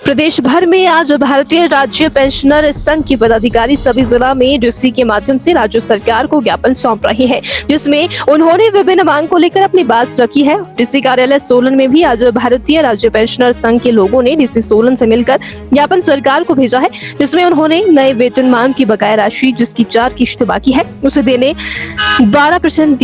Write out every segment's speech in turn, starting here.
प्रदेश भर में आज भारतीय राज्य पेंशनर संघ के पदाधिकारी सभी जिला में डीसी के माध्यम से राज्य सरकार को ज्ञापन सौंप रहे हैं, जिसमें उन्होंने विभिन्न मांग को लेकर अपनी बात रखी है। डीसी कार्यालय सोलन में भी आज भारतीय राज्य पेंशनर संघ के लोगों ने डीसी सोलन से मिलकर ज्ञापन सरकार को भेजा है, जिसमें उन्होंने नए वेतन मांग की बकाया राशि जिसकी 4 किश्त बाकी है उसे देने, 12%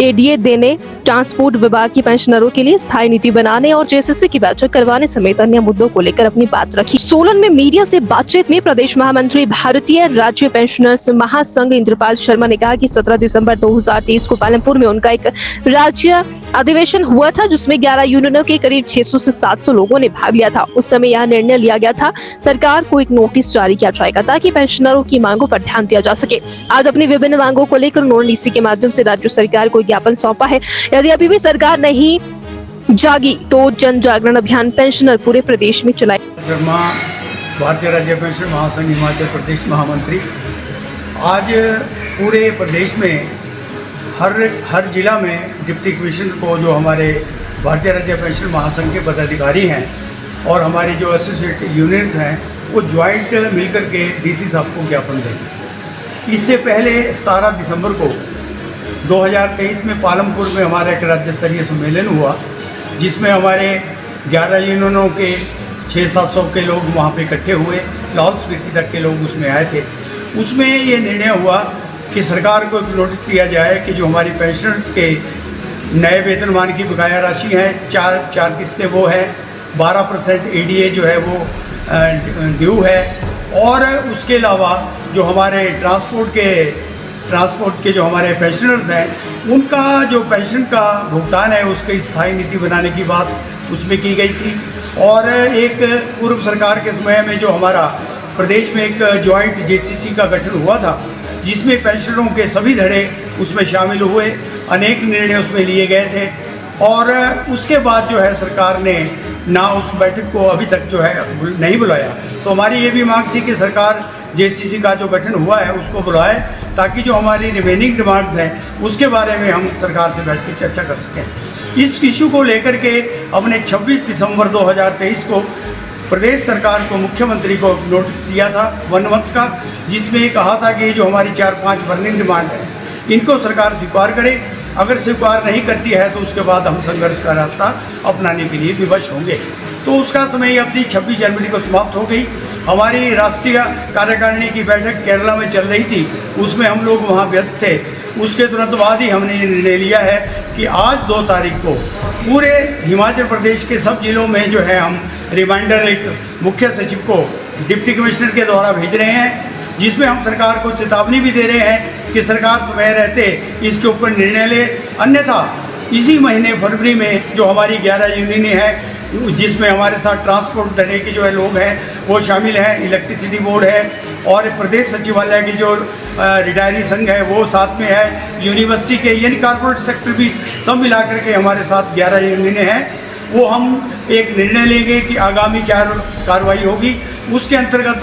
एडीए देने, ट्रांसपोर्ट विभाग की पेंशनरों के लिए स्थायी नीति बनाने और जेसीसी की बैठक करवाने समेत अन्य मुद्दों को लेकर अपनी बात रखी। सोलन में मीडिया से बातचीत में प्रदेश महामंत्री भारतीय राज्य पेंशनर्स महासंघ इंद्रपाल शर्मा ने कहा कि 17 दिसंबर 2023 को पालमपुर में उनका एक राज्य अधिवेशन हुआ था, जिसमें 11 यूनियनों के करीब 600 से 700 लोगों ने भाग लिया था। उस समय यह निर्णय लिया गया था सरकार को एक नोटिस जारी किया जाएगा ताकि पेंशनरों की मांगों पर ध्यान दिया जा सके। आज अपनी विभिन्न मांगों को लेकर उन्होंने डीसी के माध्यम से राज्य सरकार को ज्ञापन सौंपा है। यदि अभी भी सरकार नहीं जागी तो जन जागरण अभियान पेंशनर पूरे प्रदेश में चलाए। शर्मा, भारतीय राज्य पेंशन महासंघ हिमाचल प्रदेश महामंत्री। आज पूरे प्रदेश में हर जिला में डिप्टी कमिश्नर को जो हमारे भारतीय राज्य पेंशन महासंघ के पदाधिकारी हैं और हमारी जो एसोसिएट यूनियंस हैं वो ज्वाइंट मिलकर के डीसी साहब को ज्ञापन देंगे। इससे पहले 17 दिसंबर को 2023 में पालमपुर में हमारा एक राज्य स्तरीय सम्मेलन हुआ, जिसमें हमारे 11 यूनियनों के 600-700 के लोग वहाँ पे इकट्ठे हुए, लाहौल स्पीति तक के लोग उसमें आए थे। उसमें ये निर्णय हुआ कि सरकार को एक नोटिस दिया जाए कि जो हमारी पेंशनर्स के नए वेतनमान की बकाया राशि है, चार किस्तें वो है, 12% एडीए जो है वो ड्यू है, और उसके अलावा जो हमारे ट्रांसपोर्ट के जो हमारे पेंशनर्स हैं उनका जो पेंशन का भुगतान है उसकी स्थायी नीति बनाने की बात उसमें की गई थी। और एक पूर्व सरकार के समय में जो हमारा प्रदेश में एक जॉइंट जेसीसी का गठन हुआ था, जिसमें पेंशनरों के सभी धड़े उसमें शामिल हुए, अनेक निर्णय उसमें लिए गए थे। और उसके बाद जो है सरकार ने ना उस बैठक को अभी तक जो है नहीं बुलाया। तो हमारी ये भी मांग थी कि सरकार जेसीसी का जो गठन हुआ है उसको बुलाए, ताकि जो हमारी रिमेनिंग डिमांड्स हैं उसके बारे में हम सरकार से बैठ के चर्चा कर सकें। इस इशू को लेकर के हमने 26 दिसंबर 2023 को प्रदेश सरकार को, मुख्यमंत्री को नोटिस दिया था 1 मंथ का, जिसमें कहा था कि जो हमारी 4-5 बर्निंग डिमांड है इनको सरकार स्वीकार करे। अगर स्वीकार नहीं करती है तो उसके बाद हम संघर्ष का रास्ता अपनाने के लिए विवश होंगे। तो उसका समय अवधि 26 जनवरी को समाप्त हो गई। हमारी राष्ट्रीय कार्यकारिणी की बैठक केरला में चल रही थी, उसमें हम लोग वहाँ व्यस्त थे। उसके तुरंत बाद ही हमने निर्णय लिया है कि आज 2 तारीख को पूरे हिमाचल प्रदेश के सब जिलों में जो है हम रिमाइंडर एक मुख्य सचिव को डिप्टी कमिश्नर के द्वारा भेज रहे हैं, जिसमें हम सरकार को चेतावनी भी दे रहे हैं कि सरकार समय रहते इसके ऊपर निर्णय ले। अन्यथा इसी महीने फरवरी में जो हमारी 11 यूनियन है, जिसमें हमारे साथ ट्रांसपोर्ट धड़े के जो है लोग हैं वो शामिल हैं, इलेक्ट्रिसिटी बोर्ड है और प्रदेश सचिवालय की जो रिटायरी संघ है वो साथ में है, यूनिवर्सिटी के यानी कॉर्पोरेट सेक्टर भी सब मिलाकर के हमारे साथ 11 यूनियन हैं। वो हम एक निर्णय लेंगे कि आगामी क्या कार्रवाई होगी। उसके अंतर्गत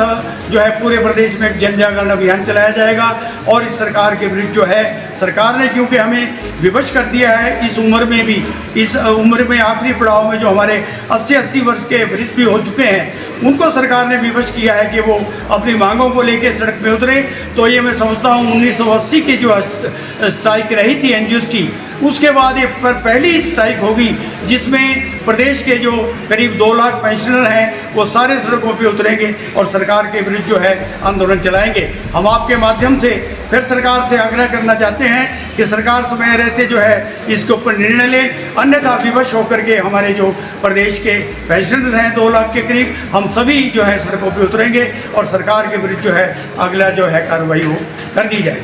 जो है पूरे प्रदेश में एक जन जागरण अभियान चलाया जाएगा। और इस सरकार के विरुद्ध जो है सरकार ने, क्योंकि हमें विवश कर दिया है इस उम्र में भी, इस उम्र में आखिरी पड़ाव में जो हमारे 80 वर्ष के वृद्ध भी हो चुके हैं, उनको सरकार ने विवश किया है कि वो अपनी मांगों को लेकर सड़क में उतरे। तो ये मैं समझता हूँ 1980 की जो स्ट्राइक रही थी एनजीओ की, उसके बाद ये पहली स्ट्राइक होगी जिसमें प्रदेश के जो करीब 2 लाख पेंशनर हैं वो सारे सड़कों पे उतरेंगे और सरकार के विरुद्ध जो है आंदोलन चलाएंगे। हम आपके माध्यम से फिर सरकार से आग्रह करना चाहते हैं कि सरकार समय रहते जो है इसके ऊपर निर्णय ले, अन्यथा विवश होकर के हमारे जो प्रदेश के पेंशनर हैं 2 लाख के करीब, हम सभी जो है सड़कों पर उतरेंगे और सरकार के विरुद्ध जो है अगला जो है कार्रवाई हो कर दी जाए।